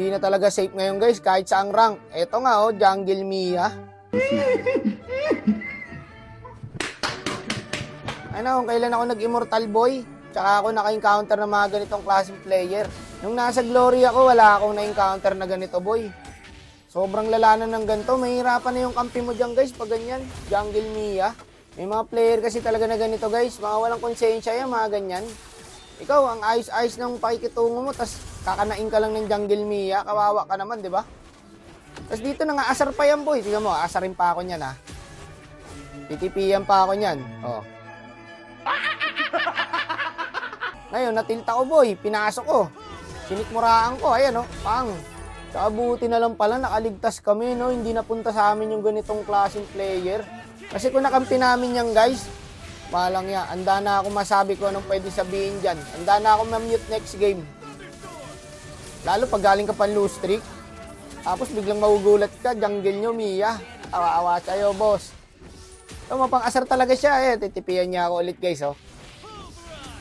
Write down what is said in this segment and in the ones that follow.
Hindi na talaga safe ngayon guys, kahit saang rank. Eto nga oh, Jungle Mia. Ano, kung kailan ako nag-Immortal Boy, tsaka ako naka-encounter ng mga ganitong klaseng player. Nung nasa Glory ako, wala akong na-encounter na ganito boy. Sobrang lala na ng ganito, mahirapan na yung kampi mo dyan guys pag ganyan, Jungle Mia. May mga player kasi talaga na ganito guys, mga walang konsensya yan, mga ganyan. Ikaw, ang ayos-ayos ng pakikitungo mo, tas kakanain ka lang ng Jungle Mia, kawawa ka naman, di ba? Tas dito na nga, asar pa yan boy, tingnan mo, asarin pa ako niyan ha. Titipiyan pa ako niyan, oh. Ngayon, natilta ko boy, pinasok ko. Sinikmuraan ko, ayan o, pang. Kabuti na lang pala, nakaligtas kami, no? Hindi napunta sa amin yung ganitong klaseng player. Kasi kung nakampi namin yan guys, malang yan, anda na ako masabi ko anong pwede sabihin dyan. Anda na ako ma-mute next game. Lalo pag galing ka pang lose streak, tapos biglang magugulat ka, jungle nyo, Mia. Awa-awa sa'yo, boss. So, mapang-asar talaga siya, titipian niya ako ulit guys, oh.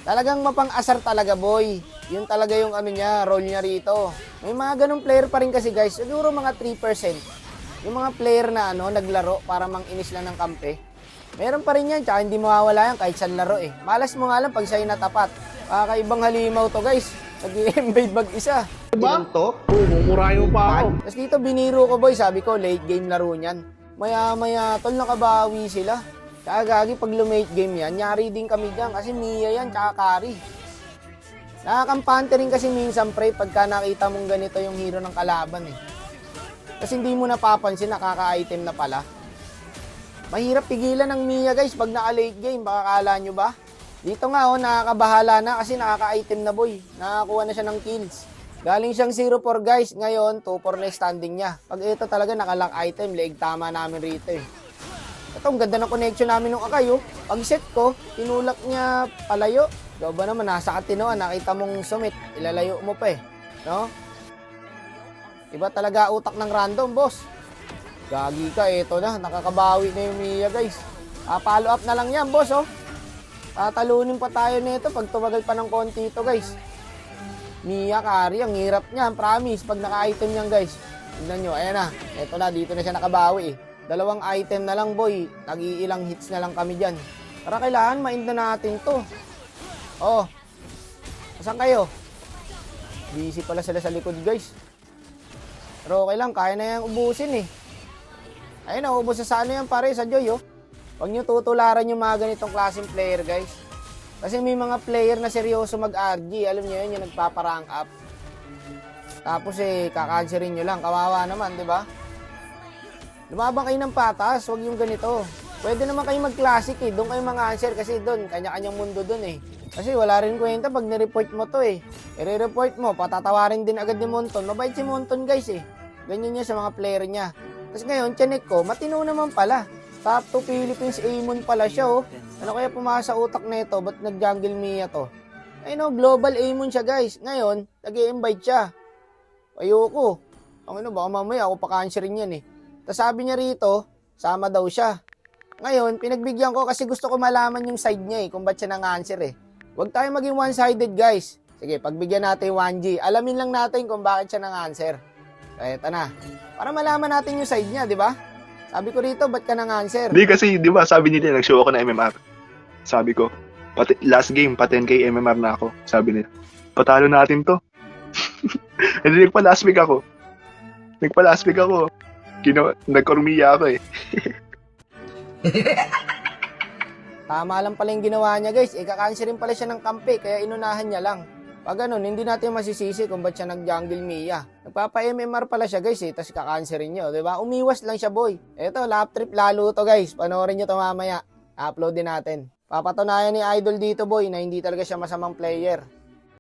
Talagang mapang-asar talaga, boy. Yun talaga yung ano niya, role niya rito. May mga ganong player pa rin kasi guys, siguro mga 3%. Yung mga player na ano, naglaro para mang-inis lang ng kampe. Meron pa rin yan, tsaka hindi mawawala yan kahit saan laro eh. Malas mo nga lang pag sa'yo natapat. Kakaibang halimaw to guys. Nag-i-invade mag-isa. Diba? Oo, mumurayo pa ako. Tapos dito biniro ko boy, sabi ko late game laro niyan. Maya-maya, tol nakabawi sila. Tsaka gagi pag lumate game yan, nyari din kami dyan kasi Mia yan, tsaka carry. Nakakampante rin kasi minsan pre, pagka nakita mong ganito yung hero ng kalaban eh. Kasi hindi mo napapansin, nakaka-item na pala. Mahirap pigilan ng Mia guys pag naka-late game, baka kala nyo ba? Dito nga oh, nakakabahala na kasi nakaka-item na boy. Nakakuha na siya ng kills. Galing siyang 0-4 guys, ngayon 2-4 na standing niya. Pag ito talaga naka-lock item, leeg tama namin rito eh. Ito, ang ganda ng connection namin ng Akay oh. Pag set ko, tinulak niya palayo. Diba ba naman, nasa katinoan, nakita mong sumit, ilalayo mo pa eh. No? Iba talaga utak ng random, boss. Gagi ka, eto na. Nakakabawi na yung Mia, guys. Follow up na lang yan, boss, oh. Tatalunin pa tayo nito pag tumagal pa ng konti ito, guys. Mia, carry. Ang hirap niyan, promise. Pag naka-item niyan, guys. Tignan nyo, ayan na. Eto na, dito na siya nakabawi, eh. 2 item na lang, boy. Tag-iilang hits na lang kami dyan. Para kailangan, ma-end na natin to. Oh. Saan kayo? Busy pala sila sa likod, guys. Pero okay lang, kaya na yung ubusin eh. Ayun na, ubus sa ano yan pare, sa Joy oh. Huwag nyo tutularan yung mga ganitong klaseng player guys. Kasi may mga player na seryoso mag-RG, alam nyo yun, yung nagpaparank up. Tapos kakanserin nyo lang, kawawa naman, di ba? Lumabang kayo ng patas, huwag yung ganito. Pwede naman kayo mag-classic eh, doon kayo mag-answer kasi doon, kanya-kanyang mundo doon eh. Kasi wala rin kwenta pag nireport mo to eh. I-report mo, patatawarin din agad ni Monton. Mabait si Monton guys eh. Ganyan niya sa mga player niya. Tapos ngayon, tiyanik ko, matino naman pala. Top 2 Philippines Amon pala siya oh. Ano kaya pumasa sa utak na ito? Ba't nag-jungle Mia to? Ay no, global Amon siya guys. Ngayon, nag-i-invite siya. Ayoko. Ang ano, baka mamaya ako pa-cancerin yan eh. Tapos sabi niya rito, sama daw siya. Ngayon, pinagbigyan ko kasi gusto ko malaman yung side niya eh, kung ba't siya nang-answer eh. Huwag tayo maging one-sided guys. Sige, pagbigyan natin 1G. Alamin lang natin kung bakit siya nang-answer. So, eto na. Para malaman natin yung side niya, di ba? Sabi ko rito, ba't ka nang-answer? Hindi kasi, di ba, sabi nila, nag-show ako na MMR. Sabi ko, last game, pa 10k MMR na ako. Sabi nila, patalo natin to. Hindi, nagpa-last week ako. Nagkormiya ako eh. Tama lang pala yung ginawa niya guys. Ika-cancel rin pala siya ng kampe, kaya inunahan niya lang. Pag ganun, hindi natin masisisi kung ba't siya nag-jungle Mia. Nagpapa-MMR pala siya guys eh, tapos ika-cancel rin niyo, diba? Umiwas lang siya boy. Eto, lap trip lalo to guys. Panoorin niyo to mamaya. Upload din natin. Papatunayan ni Idol dito boy na hindi talaga siya masamang player.